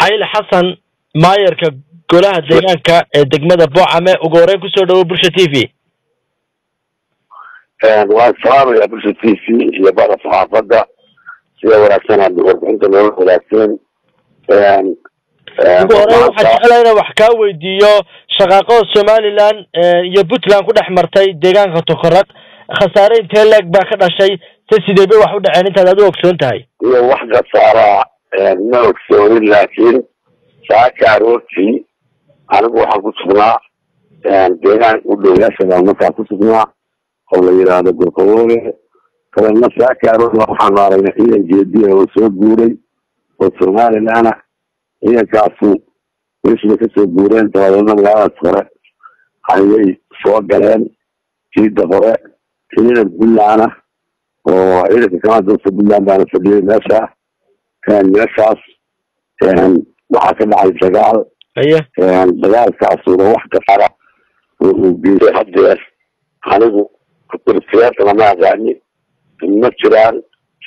xayl xasan maayarka golaha deegaanka ee degmada Boocame ugu horreyn ku soo dhawo Bulsha TV waan salaamaya Bulsha TV iyo bada saxaafadda sida wanaagsan aad warbixinta loo wadaagteen ugu horreyn waxaan jeclahay wax ka weydiiyo shaqaaqada Somaliland iyo Puntland ku dhex martay deegaanka Tokoraq khasaare intee leeg baa ka dhashay sidee bay wax u dhaceen intaad aad ogsoon tahay iyo wax khasaara ma ogsoon laakiin saaka aroortii anigu waxaan ku sugnaa deegaan u dhow yaasha markaa ku sugnaa oo la yiraahdo Gorkoole kalena saaka aroortii waxaan aragnay ciidan jeediye oo soo guuray oo Somaliland ciidankaasu wixii ka soo guureen tababarada magaalada hore ayay soo galeen ciidda hore ciidan Puntland oo ciidanka kamaadoosa Puntland baan fadhiyay meeshaas waxaa ka dhacay dagaal dagaalkaasuna wax kafara uu geeyay haddeer anigu kursiyaadka lama aqaani ma jiraan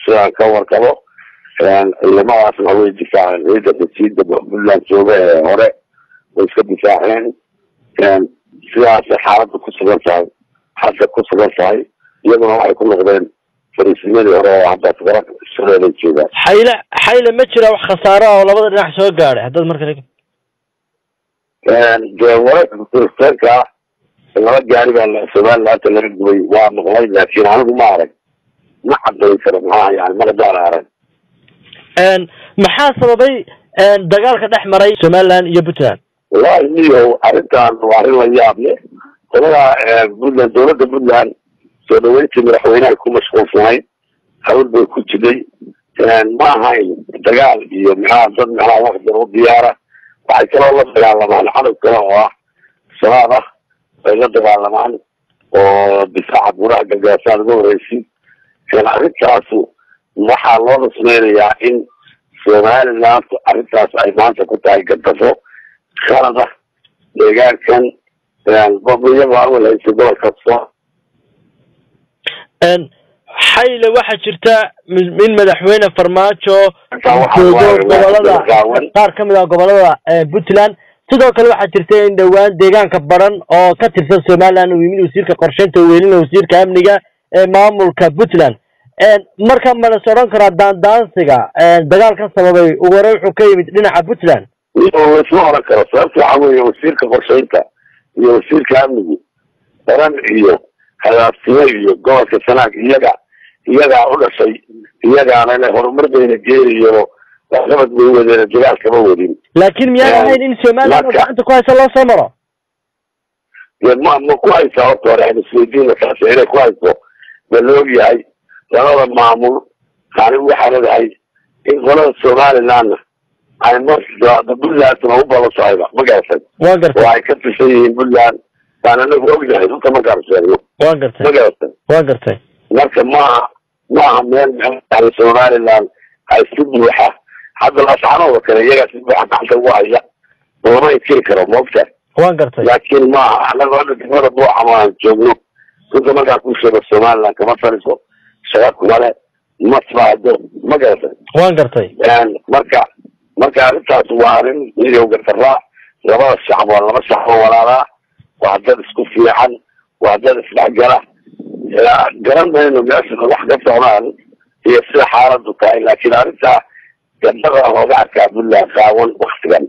sidaan ka warqabo ciidamadaasna way difaaceen ciidanka siida Puntland jooga ee hore way iska difaaceen sidaasay xaaladda ku sugan tahay hadda ku sugan tahay iyaguna waxay ku noqdeen fariisimadii hore oo hadda shareeday joogaan xayla ma jira wax khasaaro oo labada dhinac soo gaaray hadda markale wararka kursiyaadka laba gaari baa Somaliland laga gubay waa maqlay laakiin anigu ma arag ma caddayn karo maxaa yani ma gaar arag maxaa sababay dagaalka dhex maray Somaliland iyo Puntland wallahi niyo arintan waa arin la yaab leh Puntland dowladda Puntland soo dhaweyntii madaxweynaha ku mashquulsanayd hawl bay ku jiray ma ahayn dagaal iyo dad waqti u diyaara waxay kaloo la dagaalamaan cadow kale oo ah shabaab ay la dagaalamaan oo difaaca gudaha gargaarsaad uga horeysi arrintaasu waxaa loo nasmeynayaa in Somaliland arrintaas ay maanta ku tahay gardafo khalada deegaankan iyagoo awal haysa gobolka soo xayla waxaa jirta in madaxweyne farmaajo joogo gobolada qaar ka mid ah gobolada Puntland sidoo kale waxaa jirta in dhawaan deegaanka baran oo ka tirsan Somaliland uu yimid wasiirka qorsheynta weelina wasiirka amniga ee maamulka Puntland marka ma la soo karaa daandaansiga dagaalka sababay ugu hore wuxuu ka yimid dhinaca Puntland oo soo oran karo sababta waxa weeye wasiirka qorsheynta iyo wasiirka amniga baran iyo hadaaftiyo iyo gobolka Sanaag iyaga u dhashay iyagaana la horumardeena geeriyo waxqabad way wadeen dagaal kama wadin laakiin miyaa ahayn in Somaliland gacanta ku hayso loo soo maro ma ku hayso hore isweydiin kaas inay ku hayso balog yahay labada maamul qaali waxa leedahay in qolada Somaliland ay markaa Puntland u balo saaxiba ma gaarsan waa ka tusayeen Puntland baan anagu ognahay inta ma gaarsan waa gartay marka ma meel Somaliland ay si buuxa hadda la saxano kale iyaga si buuxa gacanta ugu haya oo ay kiri karo moogta waa gartay laakiin ma anagu degmada Boocame aan joogno inta markaa ku sheego Somaliland kama fariiso shaqo wala ma sbaado ma gartay waa gartay marka arrintaas waa arrin iyo gartara labada shacab waa laba shacab walaala waa dad isku fiican waa dad isdhexgala garan mayno meesha wax ka socdaan iyo sida xaaladdu tahay laakiin arrinta gandada looga arkaa Puntland qaawan waqtigan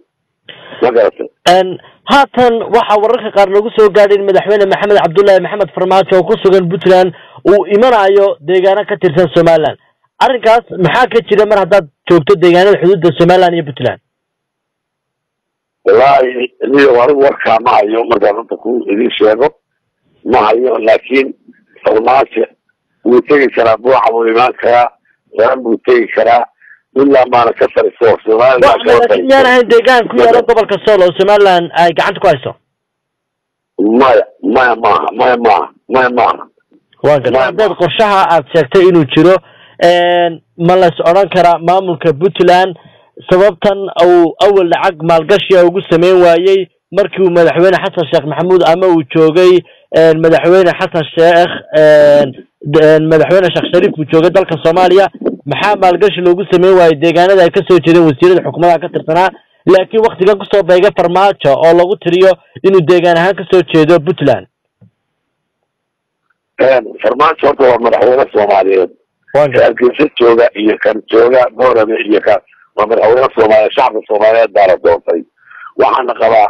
ma garatay haatan waxaa wararka qaar lagu soo gaadhay in madaxweyne maxamed cabdullaahi maxamed farmaajo oo ku sugan Puntland uu imanayo deegaano ka tirsan Somaliland arrinkaas maxaa ka jira mar haddaad joogto deegaanada xuduudda Somaliland iyo Puntland wallahi niyo warka ma hayo marka runta ku idin sheego ma hayo laakiin farmaajo wuu tegi karaa Boocame wuu imaan karaa garan buu tegi karaa Puntland baana ka fariiso Somaliland miyaan ahayn deegaan ku yaala gobolka Sool oo Somaliland ay gacanta ku hayso maya waa gartay qorshaha aad sheegtay inuu jiro ma la socon karaa maamulka Puntland sababtan uu awal lacag maalgashi ugu sameyn waayay markii uu madaxweyne Xasan Sheekh Maxamuud ama uu joogay madaxweyne Xasan Sheekh madaxweyne Sheekh Shariif uu joogay dalka Soomaaliya maxaa maalgashi loogu sameyn waayay deegaanada ay ka soo jeedeen wasiirada xukuumadda ka tirsanaa laakiin waqtigan kusoo beega farmaajo oo lagu tiriyo inuu deegaan ahaan kasoo jeedo Puntland farmaajo horta waa madaxweyne Soomaaliyeed hargeysa jooga iyo kan jooga boorame iyo kan waa madaxweyne Soomaaliyeed shacabka Soomaaliyeed baa la doontay waxaana qabaa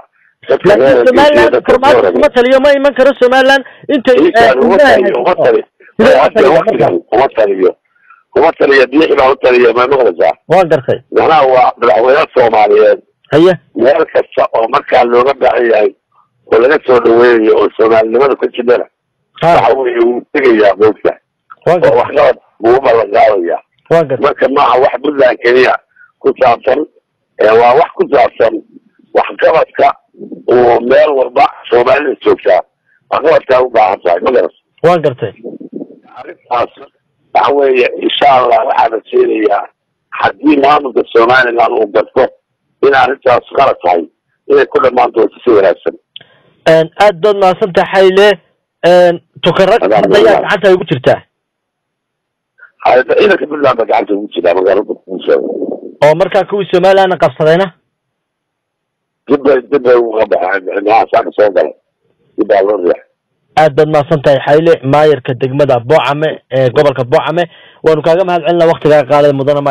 farmaajo kuma taliyo ma iman karo Somaliland intay kuma taliyo bixi baa u taliyo ma maqlaysaa waan gartay macnaha waa madaxweyne Soomaaliyeed haye meel kasta oo markaa looga baahan yahay oo laga soo dhaweeyo oo Soomaalinimada ku jidana waxa uu tegayaa boogta oo waxqabad buu ballan qaadaya marka maaha wax Puntland keliya ku saabsan waa wax ku saabsan waxqabadka oo meel walba Soomaalida joogtaa waxqabadka u baahan tahay magaras waan gartay arrintaas waxa weeye insha Allah waxaa la sheegayaa haddii maamulka Somaliland uu garto in arrintaas qalad tahay inay ku dhammaanto si wanaagsan aad baad mahadsantahay Xayle tukarag ayaa gacanta ugu jirtaa hay'adda ciidanka Puntland gacanta ugu jirtaa magaalada Muqdisho oo markaa kuwii Somaliland qabsadayna dib uga baxay saaka soo galay dib loo riix aad baad mahadsantahay Xayle maayarka degmada Boocame ee gobolka Boocame waanu kaaga mahadcelinaa waqtiga qaaday mudana